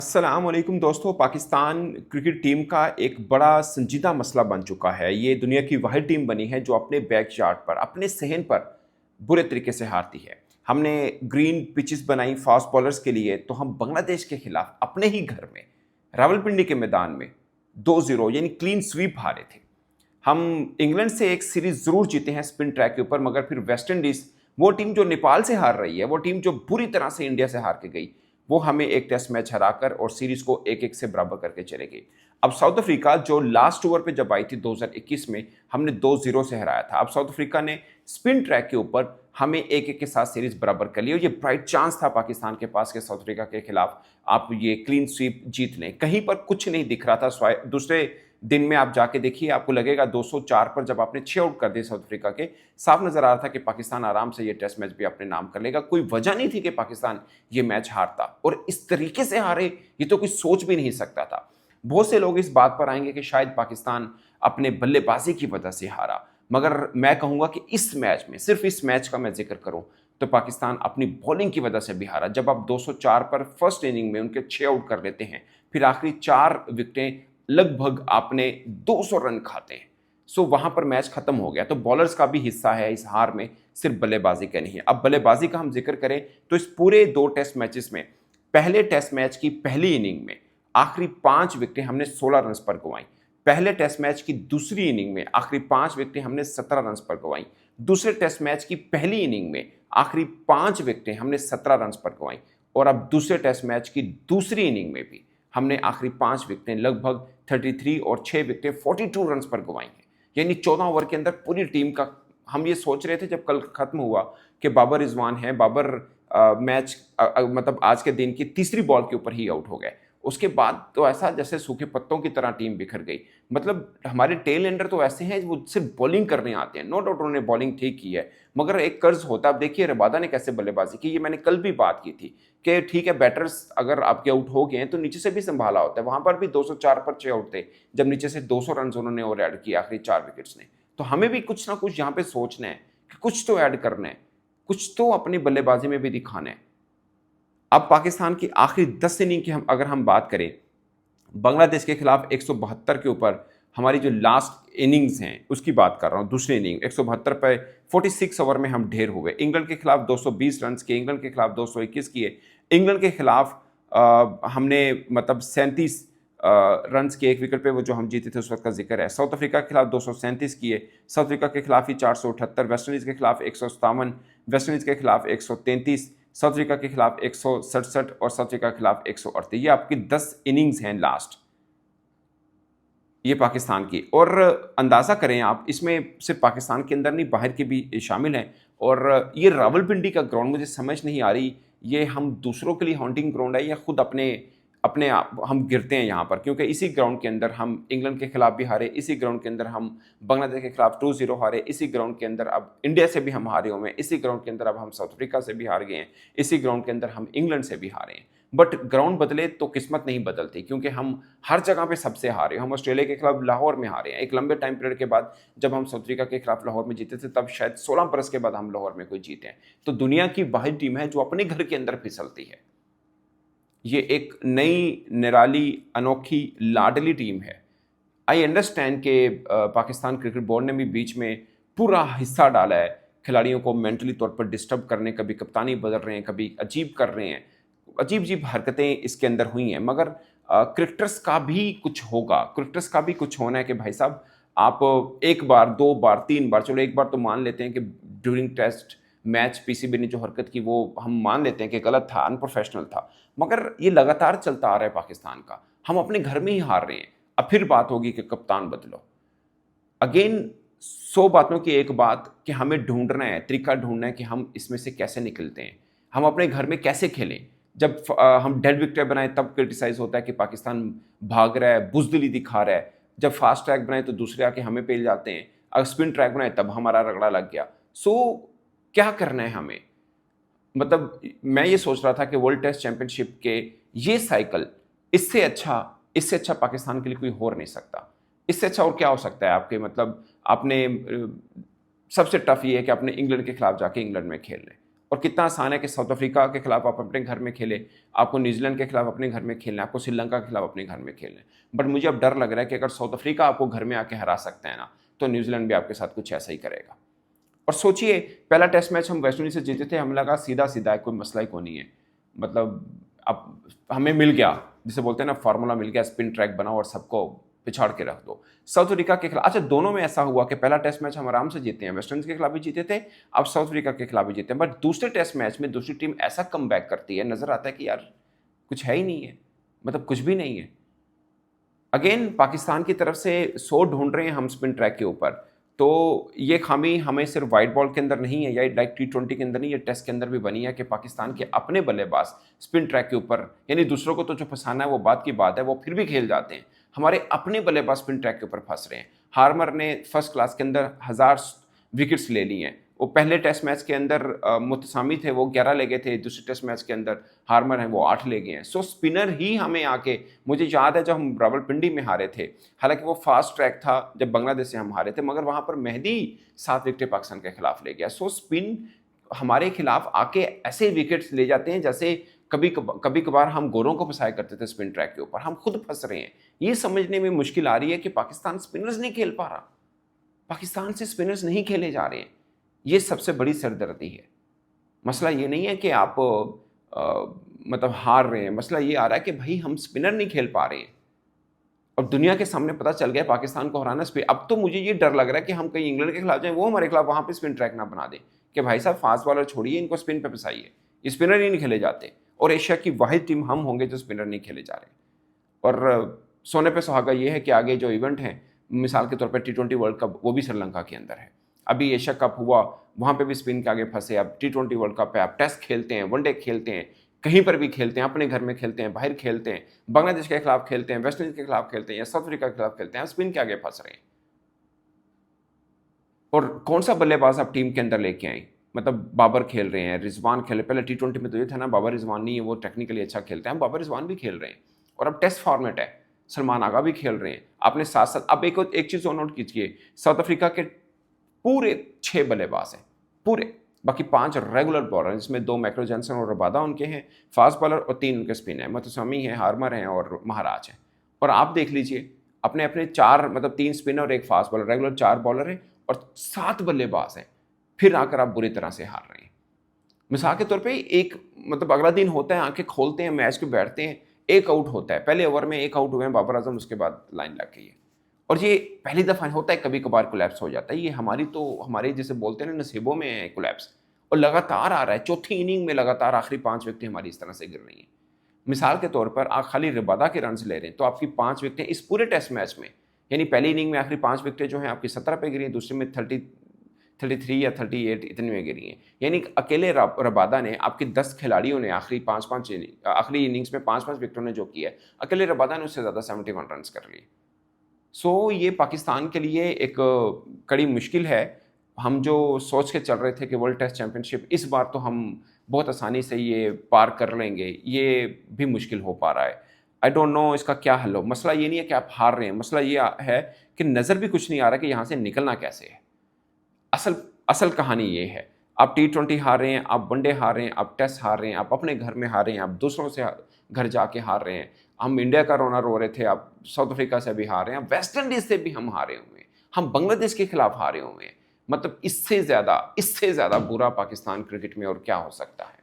अस्सलाम वालेकुम दोस्तों। पाकिस्तान क्रिकेट टीम का एक बड़ा संजीदा मसला बन चुका है। ये दुनिया की वाहिद टीम बनी है जो अपने बैकयार्ड पर, अपने सहन पर बुरे तरीके से हारती है। हमने ग्रीन पिचेस बनाई फास्ट बॉलर्स के लिए, तो हम बांग्लादेश के खिलाफ अपने ही घर में रावलपिंडी के मैदान में 2-0 यानी क्लीन स्वीप हारे थे। हम इंग्लैंड से एक सीरीज जरूर जीते हैं स्पिन ट्रैक के ऊपर, मगर फिर वेस्ट इंडीज, वो टीम जो नेपाल से हार रही है, वो टीम जो बुरी तरह से इंडिया से हार के गई, वो हमें एक टेस्ट मैच हराकर और सीरीज को 1-1 से बराबर करके चले गई। अब साउथ अफ्रीका जो लास्ट ओवर पे जब आई थी 2021 में, हमने 2-0 से हराया था। अब साउथ अफ्रीका ने स्पिन ट्रैक के ऊपर हमें 1-1 के साथ सीरीज बराबर कर ली और ये ब्राइट चांस था पाकिस्तान के पास कि साउथ अफ्रीका के खिलाफ आप ये क्लीन स्वीप जीत लें। कहीं पर कुछ नहीं दिख रहा था। दूसरे दिन में आप जाके देखिए, आपको लगेगा 204 पर जब आपने 6 आउट कर दिए साउथ अफ्रीका के, साफ नजर आ रहा था कि पाकिस्तान आराम से ये टेस्ट मैच भी अपने नाम कर लेगा। कोई वजह नहीं थी कि पाकिस्तान ये मैच हारता, और इस तरीके से हारे ये तो कोई सोच भी नहीं सकता था। बहुत से लोग इस बात पर आएंगे कि शायद पाकिस्तान अपने बल्लेबाजी की वजह से हारा, मगर मैं कहूंगा कि इस मैच में, सिर्फ इस मैच का मैं जिक्र करूं तो पाकिस्तान अपनी बॉलिंग की वजह से भी हारा। जब आप 204 पर फर्स्ट इनिंग में उनके 6 आउट कर लेते हैं, फिर आखिरी 4 विकेटें लगभग आपने 200 रन खाते हैं, सो वहां पर मैच खत्म हो गया। तो बॉलर्स का भी हिस्सा है इस हार में, सिर्फ बल्लेबाजी का नहीं है। अब बल्लेबाजी का हम जिक्र करें तो इस पूरे 2 टेस्ट मैचेस में, पहले टेस्ट मैच की पहली इनिंग में आखिरी 5 विकेटें हमने 16 रन पर गंवाई। पहले टेस्ट मैच की दूसरी इनिंग में आखिरी 5 विकेटें हमने 17 रन पर गंवाई। दूसरे टेस्ट मैच की पहली इनिंग में आखिरी 5 विकेटें हमने 17 रन पर गंवाई। और अब दूसरे टेस्ट मैच की दूसरी इनिंग में भी हमने आखिरी 5 विकेटें लगभग 33 और 6 विकेटें 42 रन पर गंवाई हैं। यानी 14 ओवर के अंदर पूरी टीम का, हम ये सोच रहे थे जब कल खत्म हुआ कि बाबर रिजवान है, बाबर मैच मतलब आज के दिन की तीसरी बॉल के ऊपर ही आउट हो गए। उसके बाद तो ऐसा जैसे सूखे पत्तों की तरह टीम बिखर गई। मतलब हमारे टेल एंडर तो ऐसे हैं वो सिर्फ बॉलिंग करने आते हैं। नो डाउट उन्होंने बॉलिंग ठीक की है, मगर एक कर्ज होता है। अब देखिए रबादा ने कैसे बल्लेबाजी की, ये मैंने कल भी बात की थी कि ठीक है, बैटर्स अगर आपके आउट हो गए हैं तो नीचे से भी संभाला होता है। वहां पर भी 204 पर 6 आउट थे, जब नीचे से 200 रन उन्होंने और ऐड किया आखिरी 4 विकेट्स ने। तो हमें भी कुछ ना कुछ यहाँ पे सोचना है कि कुछ तो ऐड करना है, कुछ तो अपनी बल्लेबाजी में भी दिखाना है। अब पाकिस्तान की आखिरी 10 इनिंग की अगर हम बात करें, बांग्लादेश के खिलाफ 172 के ऊपर हमारी जो लास्ट इनिंग्स हैं उसकी बात कर रहा हूं। दूसरी इनिंग 172 पे 46 ओवर में हम ढेर हुए। इंग्लैंड के खिलाफ 220 रन किए, इंग्लैंड के खिलाफ 221 किए। इंग्लैंड के खिलाफ हमने मतलब 37 रन के, एक विकेट पे वो जो हम जीते थे उस वक्त का जिक्र है। साउथ अफ्रीका के खिलाफ 237 किए, साउथ अफ्रीका के खिलाफ ही 478, वेस्ट इंडीज के खिलाफ 157, वेस्ट इंडीज के खिलाफ 133, साउथ अफ्रीका के खिलाफ 167 और साउथ अफ्रीका के खिलाफ 138। ये आपकी 10 इनिंग्स हैं लास्ट, ये पाकिस्तान की। और अंदाज़ा करें आप, इसमें सिर्फ पाकिस्तान के अंदर नहीं, बाहर के भी शामिल हैं। और ये रावलपिंडी का ग्राउंड मुझे समझ नहीं आ रही, ये हम दूसरों के लिए हॉन्टिंग ग्राउंड है या खुद अपने अपने आप हम गिरते हैं यहाँ पर। क्योंकि इसी ग्राउंड के अंदर हम इंग्लैंड के खिलाफ भी हारे, इसी ग्राउंड के अंदर हम बांग्लादेश के खिलाफ 2-0 हारे, इसी ग्राउंड के अंदर अब इंडिया से भी हम हारे हुए हैं, इसी ग्राउंड के अंदर अब हम साउथ अफ्रीका से भी हार गए हैं, इसी ग्राउंड के अंदर हम इंग्लैंड से भी हारे हैं। बट ग्राउंड बदले तो किस्मत नहीं बदलती, क्योंकि हम हर जगह पे सबसे हारे। हम ऑस्ट्रेलिया के खिलाफ लाहौर में हारे हैं एक लंबे टाइम पीरियड के बाद। जब हम साउथ अफ्रीका के खिलाफ लाहौर में जीते थे तब शायद 16 बरस के बाद हम लाहौर में कोई जीते हैं। तो दुनिया की वाहिद टीम है जो अपने घर के अंदर फिसलती है। ये एक नई निराली अनोखी लाडली टीम है। आई अंडरस्टैंड कि पाकिस्तान क्रिकेट बोर्ड ने भी बीच में पूरा हिस्सा डाला है, खिलाड़ियों को मेंटली तौर पर डिस्टर्ब करने, कभी कप्तानी बदल रहे हैं, कभी अजीब कर रहे हैं, अजीब अजीब हरकतें इसके अंदर हुई हैं। मगर क्रिकेटर्स का भी कुछ होगा, क्रिकेटर्स का भी कुछ होना है कि भाई साहब आप एक बार, 2 बार, 3 बार, चलो एक बार तो मान लेते हैं कि ड्यूरिंग टेस्ट मैच पीसीबी ने जो हरकत की वो हम मान लेते हैं कि गलत था, अनप्रोफेशनल था, मगर ये लगातार चलता आ रहा है पाकिस्तान का। हम अपने घर में ही हार रहे हैं। अब फिर बात होगी कि कप्तान बदलो। अगेन 100 बातों की एक बात कि हमें ढूंढना है, तरीका ढूंढना है कि हम इसमें से कैसे निकलते हैं, हम अपने घर में कैसे खेलें। जब हम डेड विकेट बनाए तब क्रिटिसाइज होता है कि पाकिस्तान भाग रहा है, बुजदिली दिखा रहा है। जब फास्ट ट्रैक बनाए तो दूसरे आके हमें पेल जाते हैं। अगर स्पिन ट्रैक बनाए तब हमारा रगड़ा लग गया। सो क्या करना है हमें? मतलब मैं ये सोच रहा था कि वर्ल्ड टेस्ट चैंपियनशिप के ये साइकिल, इससे अच्छा पाकिस्तान के लिए कोई हो नहीं सकता। इससे अच्छा और क्या हो सकता है आपके, मतलब आपने सबसे टफ ये है कि अपने इंग्लैंड के खिलाफ जाके इंग्लैंड में खेल लें। और कितना आसान है कि साउथ अफ्रीका के खिलाफ आप अपने घर में खेलें, आपको न्यूजीलैंड के खिलाफ अपने घर में खेलना है, आपको श्रीलंका के खिलाफ अपने घर में खेलना है। बट मुझे अब डर लग रहा है कि अगर साउथ अफ्रीका आपको घर में आके हरा सकता है ना, तो न्यूजीलैंड भी आपके साथ कुछ ऐसा ही करेगा। और सोचिए, पहला टेस्ट मैच हम वेस्ट इंडीज से जीते थे, हमें लगा सीधा सीधा है, कोई मसला ही कोई नहीं है, मतलब अब हमें मिल गया, जिसे बोलते हैं ना फार्मूला मिल गया, स्पिन ट्रैक बनाओ और सबको पिछाड़ के रख दो। साउथ अफ्रीका के खिलाफ, अच्छा दोनों में ऐसा हुआ कि पहला टेस्ट मैच हम आराम से जीते हैं, वेस्ट इंडीज के खिलाफ भी जीते थे, अब साउथ अफ्रीका के खिलाफ भी जीते हैं, बट दूसरे टेस्ट मैच में दूसरी टीम ऐसा कम बैक करती है, नजर आता है कि यार कुछ है ही नहीं है, मतलब कुछ भी नहीं है। अगेन पाकिस्तान की तरफ से 100 ढूंढ रहे हैं हम स्पिन ट्रैक के ऊपर, तो ये खामी हमें सिर्फ वाइट बॉल के अंदर नहीं है या डायरेक्ट T20 के अंदर नहीं, ये टेस्ट के अंदर भी बनी है कि पाकिस्तान के अपने बल्लेबाज स्पिन ट्रैक के ऊपर, यानी दूसरों को तो जो फंसाना है वो बात की बात है, वो फिर भी खेल जाते हैं, हमारे अपने बल्लेबाज स्पिन ट्रैक के ऊपर फंस रहे हैं। हार्मर ने फर्स्ट क्लास के अंदर 1000 विकेट्स ले ली हैं, वो पहले टेस्ट मैच के अंदर मुतसामी थे, वो 11 ले गए थे, दूसरे टेस्ट मैच के अंदर हार्मर हैं वो 8 ले गए हैं। सो स्पिनर ही हमें आके, मुझे याद है जब हम रावलपिंडी में हारे थे, हालांकि वो फास्ट ट्रैक था जब बांग्लादेश से हम हारे थे, मगर वहां पर मेहदी 7 विकेटें पाकिस्तान के खिलाफ ले गया। सो स्पिन हमारे खिलाफ आके ऐसे विकेट्स ले जाते हैं जैसे कभी कभार हम गोरों को फंसाया करते थे स्पिन ट्रैक के ऊपर, हम खुद फंस रहे हैं। ये समझने में मुश्किल आ रही है कि पाकिस्तान स्पिनर्स नहीं खेल पा रहा, पाकिस्तान से स्पिनर्स नहीं खेले जा रहे हैं, ये सबसे बड़ी सरदर्दी है। मसला ये नहीं है कि आप मतलब हार रहे हैं, मसला ये आ रहा है कि भाई हम स्पिनर नहीं खेल पा रहे हैं, और दुनिया के सामने पता चल गया पाकिस्तान को हराना स्पिन। अब तो मुझे ये डर लग रहा है कि हम कहीं इंग्लैंड के खिलाफ जाएं, वो हमारे खिलाफ वहां पे स्पिन ट्रैक ना बना दें कि भाई साहब फास्ट बॉलर छोड़िए, इनको स्पिन पे फंसाइए, स्पिनर ही नहीं खेले जाते, और एशिया की वाहिद टीम हम होंगे जो स्पिनर नहीं खेले जा रहे। और सोने पे सुहागा ये है कि आगे जो इवेंट हैं, मिसाल के तौर पर T20 वर्ल्ड कप, वो भी श्रीलंका के अंदर है। अभी एशिया कप हुआ, वहाँ पे भी स्पिन के आगे फंसे। अब T20 वर्ल्ड कप है, आप टेस्ट खेलते हैं, वनडे खेलते हैं, कहीं पर भी खेलते हैं, अपने घर में खेलते हैं, बाहर खेलते हैं, बांग्लादेश के खिलाफ खेलते हैं, वेस्ट इंडीज के खिलाफ खेलते हैं या साउथ अफ्रीका के खिलाफ खेलते हैं, स्पिन के आगे फंस रहे हैं। और कौन सा बल्लेबाज आप टीम के अंदर लेके आए, मतलब बाबर खेल रहे हैं, रिजवान खेल रहे, पहले T20 में तो ये था ना बाबर रिजवान नहीं है, वो टेक्निकली अच्छा खेलते हैं, बाबर रिजवान भी खेल रहे हैं, और अब टेस्ट फॉर्मेट है, सलमान आगा भी खेल रहे हैं, आपने साथ साथ। अब एक चीज़ और नोट कीजिए, साउथ अफ्रीका के पूरे 6 बल्लेबाज हैं पूरे, बाकी 5 रेगुलर बॉलर, जिसमें 2 मैक्रो जॉनसन और रबादा उनके हैं फास्ट बॉलर, और 3 उनके स्पिन है, मुतसमी हैं, हार्मर हैं और महाराज हैं। और आप देख लीजिए अपने अपने 4, मतलब 3 स्पिनर और 1 फास्ट बॉलर, रेगुलर 4 बॉलर हैं और 7 बल्लेबाज हैं, फिर आकर आप बुरी तरह से हार रहे हैं। मिसाल के तौर पे एक, मतलब अगला दिन होता है, आंखें खोलते हैं, मैच पे बैठते हैं, 1 आउट होता है, पहले ओवर में 1 आउट हुए हैं बाबर आजम, उसके बाद लाइन लग गई है, और ये पहली दफ़ा होता है, कभी कभार कोलैप्स हो जाता है, ये हमारे जैसे बोलते हैं ना नसीबों में है कोलैप्स, और लगातार आ रहा है, चौथी इनिंग में लगातार आखिरी 5 विकेटें हमारी इस तरह से गिर रही हैं। मिसाल के तौर पर आप खाली रबादा के रन ले रहे हैं तो आपकी 5 विकेटें इस पूरे टेस्ट मैच में, यानी पहली इनिंग में आखिरी 5 विकेटें जो हैं आपकी 17 पे गिरी हैं, दूसरे में 33 या 38 इतने में गिरी हैं, यानी अकेले रबादा ने, आपके 10 खिलाड़ियों ने आखिरी आखिरी इनिंग्स में 5-5 विकेटों ने जो किया है, अकेले रबादा ने उससे ज़्यादा 71 रन कर लिए। सो ये पाकिस्तान के लिए एक कड़ी मुश्किल है। हम जो सोच के चल रहे थे कि वर्ल्ड टेस्ट चैंपियनशिप इस बार तो हम बहुत आसानी से ये पार कर लेंगे, ये भी मुश्किल हो पा रहा है। आई डोंट नो इसका क्या हल हो। मसला ये नहीं है कि आप हार रहे हैं, मसला ये है कि नज़र भी कुछ नहीं आ रहा कि यहाँ से निकलना कैसे है। असल असल कहानी ये है, आप T20 हार रहे हैं, आप वनडे हार रहे हैं, आप टेस्ट हार रहे हैं, आप अपने घर में हार रहे हैं, आप दूसरों से घर जाके हार रहे हैं। हम इंडिया का रोना रो रहे थे, आप साउथ अफ्रीका से भी हार रहे हैं, वेस्ट इंडीज से भी हम हारे हुए हैं, हम बांग्लादेश के खिलाफ हारे हुए हैं। मतलब इससे ज़्यादा बुरा पाकिस्तान क्रिकेट में और क्या हो सकता है।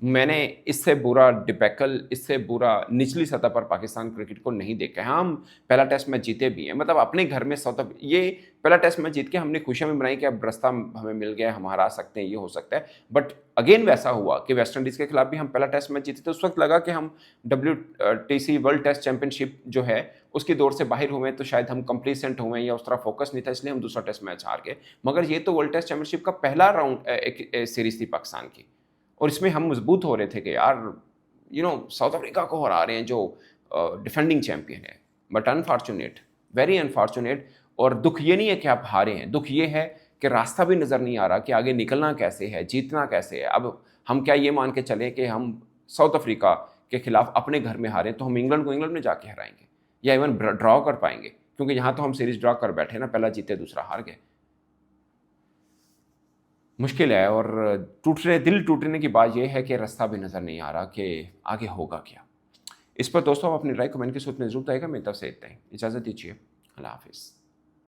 मैंने इससे बुरा डिबैकल, इससे बुरा निचली सतह पर पाकिस्तान क्रिकेट को नहीं देखा है। हम पहला टेस्ट मैच जीते भी हैं, मतलब अपने घर में ये पहला टेस्ट मैच जीत के हमने खुशियां भी मनाई कि अब रास्ता हमें मिल गया, हम हरा सकते हैं, ये हो सकता है। बट अगेन वैसा हुआ कि वेस्ट इंडीज़ के खिलाफ भी हम पहला टेस्ट मैच जीते, तो उस वक्त लगा कि हम WTC वर्ल्ड टेस्ट चैंपियनशिप जो है उसकी दौड़ से बाहर हुए, तो शायद हम कंप्लीसेंट हुए या उस तरह फोकस नहीं था, इसलिए हम दूसरा टेस्ट मैच हार गए। मगर ये तो वर्ल्ड टेस्ट चैंपियनशिप का पहला राउंड एक सीरीज थी पाकिस्तान की, और इसमें हम मजबूत हो रहे थे कि यार साउथ अफ्रीका को हरा रहे हैं जो डिफेंडिंग चैंपियन है। But unfortunate, very unfortunate. और दुख ये नहीं है कि आप हारे हैं, दुख ये है कि रास्ता भी नज़र नहीं आ रहा कि आगे निकलना कैसे है, जीतना कैसे है। अब हम क्या ये मान के चले कि हम साउथ अफ्रीका के खिलाफ अपने घर में हारें तो हम इंग्लैंड को इंग्लैंड में जाके हराएंगे या इवन ड्रॉ कर पाएंगे, क्योंकि यहाँ तो हम सीरीज ड्रॉ कर बैठे ना, पहला जीते दूसरा हार गए। मुश्किल है और दिल टूटने की बात यह है कि रास्ता भी नज़र नहीं आ रहा कि आगे होगा क्या। इस पर दोस्तों आप अपनी राय कमेंट के सूत्र में ज़रूर बताइएगा। मेरी तरफ से इतना ही, इजाज़त दीजिए, अल्लाह हाफ़िज़।